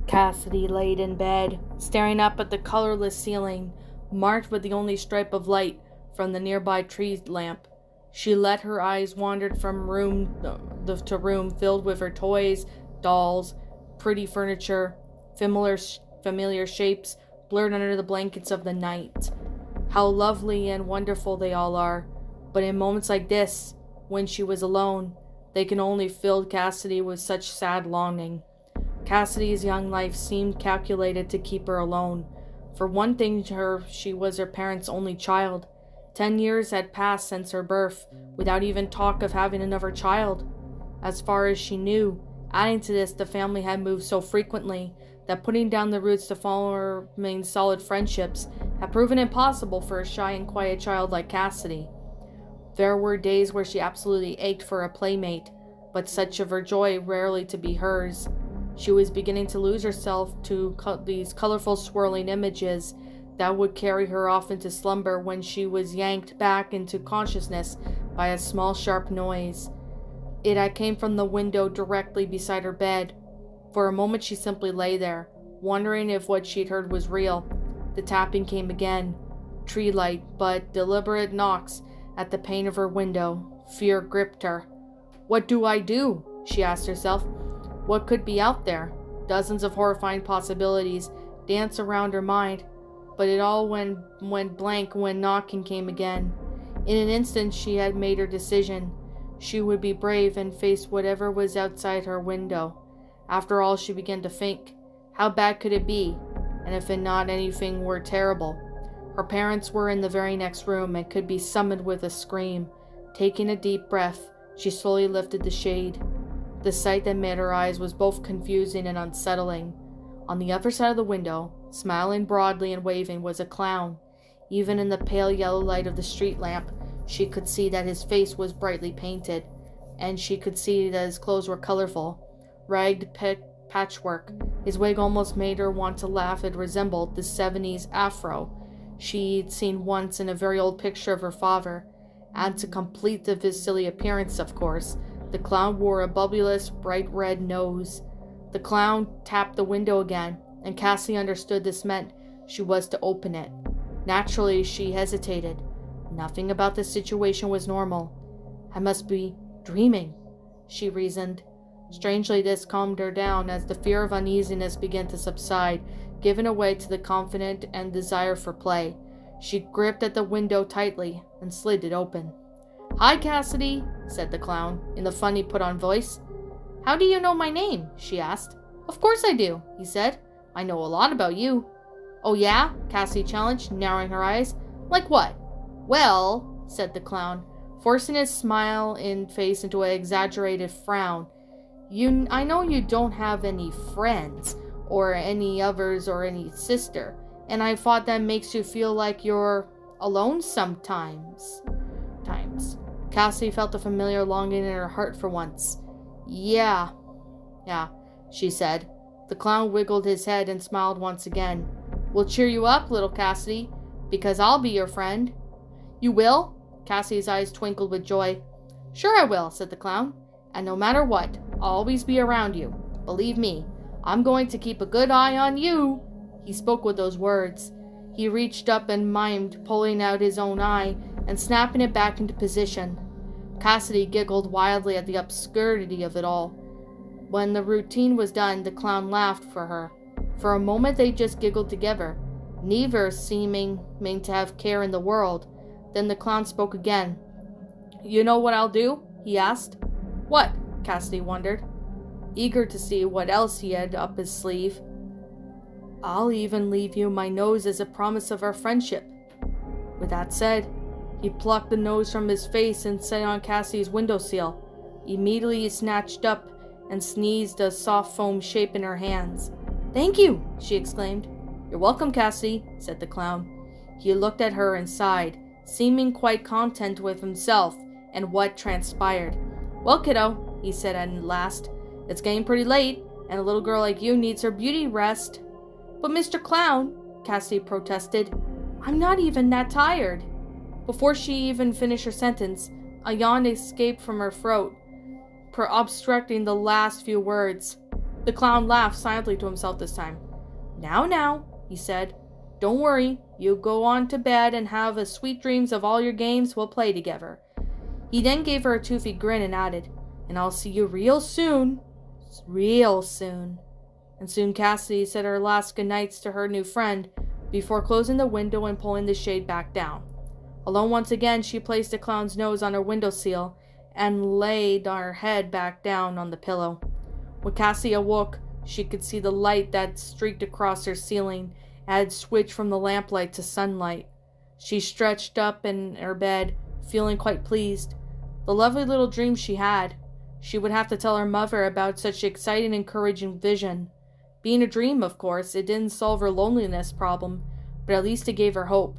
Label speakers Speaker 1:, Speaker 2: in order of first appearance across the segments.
Speaker 1: Cassidy laid in bed, staring up at the colorless ceiling, marked with the only stripe of light from the nearby tree lamp. She let her eyes wander from room to room filled with her toys, dolls, pretty furniture, familiar shapes blurred under the blankets of the night. How lovely and wonderful they all are, but in moments like this, when she was alone, they can only fill Cassidy with such sad longing. Cassidy's young life seemed calculated to keep her alone. For one thing, she was her parents' only child. 10 years had passed since her birth, without even talk of having another child. As far as she knew, adding to this, the family had moved so frequently that putting down the roots to forming solid friendships had proven impossible for a shy and quiet child like Cassidy. There were days where she absolutely ached for a playmate, but such of her joy rarely to be hers. She was beginning to lose herself to these colorful swirling images that would carry her off into slumber when she was yanked back into consciousness by a small sharp noise. It had came from the window directly beside her bed. For a moment she simply lay there, wondering if what she'd heard was real. The tapping came again, tree-light but deliberate knocks at the pane of her window. Fear gripped her. "What do I do?" she asked herself. What could be out there? Dozens of horrifying possibilities danced around her mind, but it all went blank when knocking came again. In an instant she had made her decision. She would be brave and face whatever was outside her window. After all, she began to think, how bad could it be? And if not anything were terrible? Her parents were in the very next room and could be summoned with a scream. Taking a deep breath, she slowly lifted the shade. The sight that met her eyes was both confusing and unsettling. On the other side of the window, smiling broadly and waving, was a clown. Even in the pale yellow light of the street lamp, she could see that his face was brightly painted, and she could see that his clothes were colorful, ragged patchwork. His wig almost made her want to laugh. It resembled the 70s afro she'd seen once in a very old picture of her father. And to complete his silly appearance, of course, the clown wore a bubbleless, bright red nose. The clown tapped the window again, and Cassie understood this meant she was to open it. Naturally, she hesitated. Nothing about the situation was normal. I must be dreaming, she reasoned. Strangely, this calmed her down as the fear of uneasiness began to subside, giving way to the confidence and desire for play. She gripped at the window tightly and slid it open. "Hi, Cassidy," said the clown, in the funny put-on voice. "How do you know my name?" she asked. "Of course I do," he said. "I know a lot about you." "Oh yeah?" Cassidy challenged, narrowing her eyes. "Like what?" "Well," said the clown, forcing his smile face into an exaggerated frown. I know you don't have any friends, or any others, or any sister, and I thought that makes you feel like you're alone sometimes. Cassie felt a familiar longing in her heart for once. Yeah, she said. The clown wiggled his head and smiled once again. "We'll cheer you up, little Cassidy, because I'll be your friend." "You will?" Cassie's eyes twinkled with joy. "Sure I will," said the clown. "And no matter what, I'll always be around you. Believe me, I'm going to keep a good eye on you." He spoke with those words. He reached up and mimed pulling out his own eye and snapping it back into position. Cassidy giggled wildly at the absurdity of it all. When the routine was done, the clown laughed for her. For a moment they just giggled together, neither seeming to have care in the world. Then the clown spoke again. "You know what I'll do?" he asked. "What?" Cassidy wondered, eager to see what else he had up his sleeve. "I'll even leave you my nose as a promise of our friendship." With that said, he plucked the nose from his face and set it on Cassie's windowsill. Immediately he snatched up and sneezed a soft foam shape in her hands. "Thank you," she exclaimed. "You're welcome, Cassidy," said the clown. He looked at her and sighed, seeming quite content with himself and what transpired. "Well, kiddo," he said at last, "it's getting pretty late, and a little girl like you needs her beauty rest." "But Mr. Clown," Cassidy protested, "I'm not even that tired." Before she even finished her sentence, a yawn escaped from her throat, obstructing the last few words. The clown laughed silently to himself this time. Now, he said. Don't worry, you go on to bed and have a sweet dreams of all your games we'll play together. He then gave her a toothy grin and added, and I'll see you real soon. Real soon. And soon Cassidy said her last goodnights to her new friend before closing the window and pulling the shade back down. Alone once again, she placed the clown's nose on her windowsill and laid her head back down on the pillow. When Cassie awoke, she could see the light that streaked across her ceiling had switched from the lamplight to sunlight. She stretched up in her bed, feeling quite pleased. The lovely little dream she had. She would have to tell her mother about such exciting, encouraging vision. Being a dream, of course, it didn't solve her loneliness problem, but at least it gave her hope.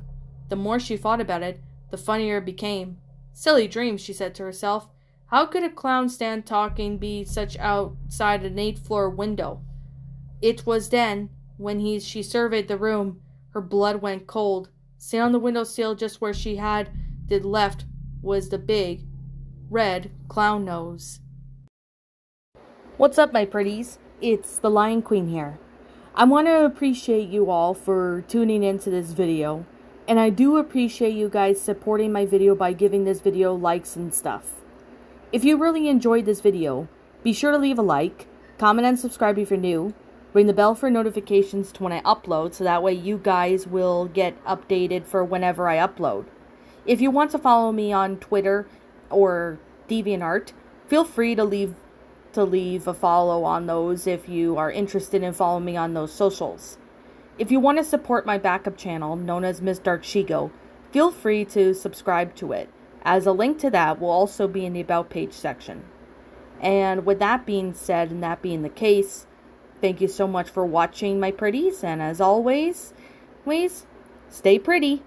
Speaker 1: The more she thought about it, the funnier it became. Silly dream, she said to herself. How could a clown stand talking be such outside an 8th-floor window? It was then, when she surveyed the room, her blood went cold. Sitting on the windowsill just where she had left was the big, red clown nose. What's up, my pretties? It's the Lion Queen here. I want to appreciate you all for tuning into this video, and I do appreciate you guys supporting my video by giving this video likes and stuff. If you really enjoyed this video, be sure to leave a like, comment and subscribe if you're new, ring the bell for notifications to when I upload so that way you guys will get updated for whenever I upload. If you want to follow me on Twitter or DeviantArt, feel free to leave a follow on those if you are interested in following me on those socials. If you want to support my backup channel, known as Miss Dark Shigo, feel free to subscribe to it, as a link to that will also be in the About page section. And with that being said, and that being the case, thank you so much for watching, my pretties, and as always, stay pretty.